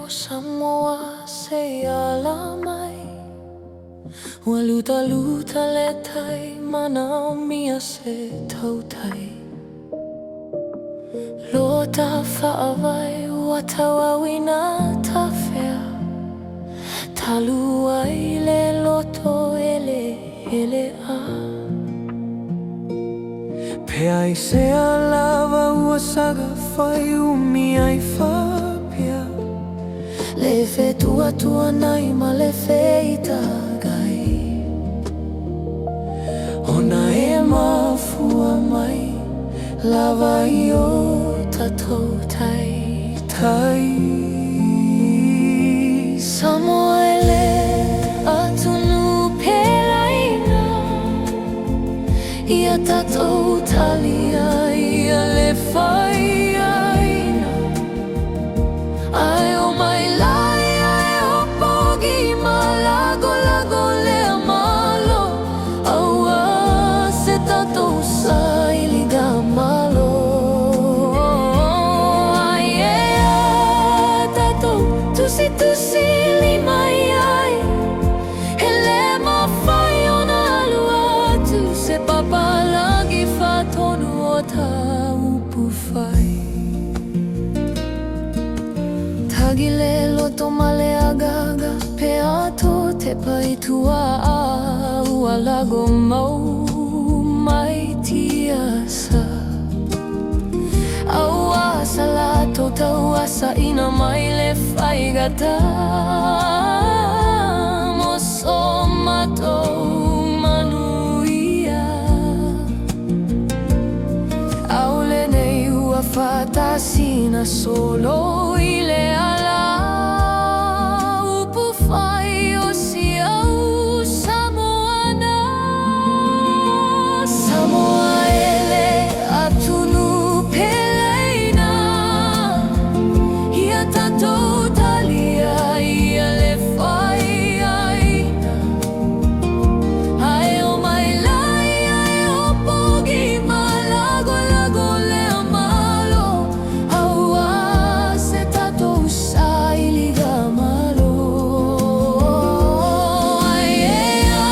Samoa se ala mai Ua luta luta le tai Mana o mia se tautai Lota whaawai Ua tawawina ta whea Talu ai le loto ele a Pea I se alawa ua saga whai umi ai whapea Le fe tua nai ma le fe I tagai Ona e mafua mai Lava I o tatou tai Samoa ele atunu pelaina Ia tatou talia ia le whaiaina Ai o mai lai ai o pogi ma lago lea malo Aua se tatou sa iliga malo Ai e a tatou tusi limai ai Hele ma whai o na alua atu Se papa lagi whatonu o ta upu whai Tagi le loto male agaga Pe ato te pai tua a Ua lago mau mai tiasa Aua salato tau asa ina mai le whai gata Moso matou manuia Aule nei ua fatasina solo I le ala Upu whai o si au Samoana Samoa ele atunu peleina Ia tatou talia ia le whai aina Ai o mai lai ai o pogi ma lago lea malo Aua se tatou sa iliga malo Ai e a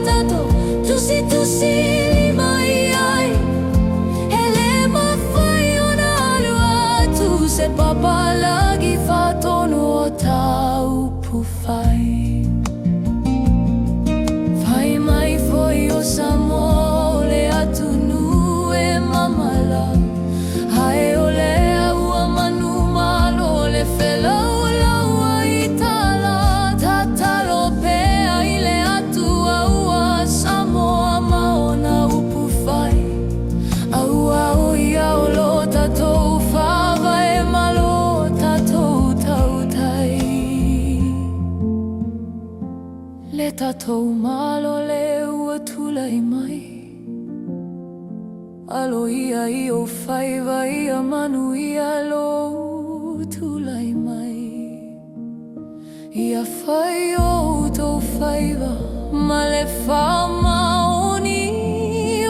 tatou tusi limai ai Hele ma whai o na alua atu Se papa lagi whatonu o tau puwhai Whai mai foi o Samoa le atunu e mamala Hae o lea ua manu malo le whelau laua I tala Tatalo pea I le atua ua Samoa maona upu whai Aua o ia o lo tatou whawa e malo tatou tautai Le tatou malo le ua tulai mai Alo ia I o whaiva ia manu ia lo tulai mai Ia whai o tau whaiva ma le whamaoni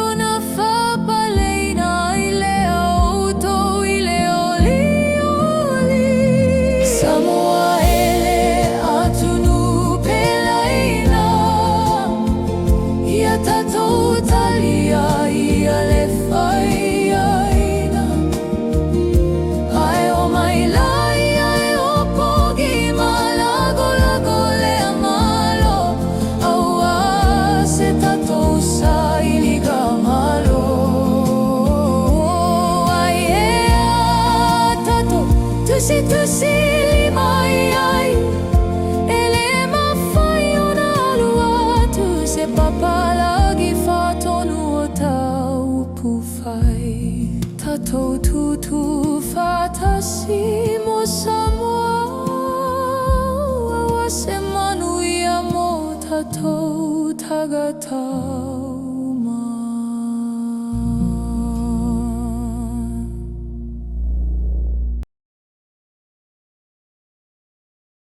O na whapaleina I le auto I le oli Samoa ele atunu pelaina Ia tatou talia ia le whaiaina Ai o mai lai ai o pogi ma lago lea malo Aua se tatou sa iliga malo Ai e a tatou tusi limai ai Ele ma whai o na alua atu Se papa lagi whatonu o tau puwhai Tatou tutu whatasi mo Samoa Awa se manu ia mo tatou tagata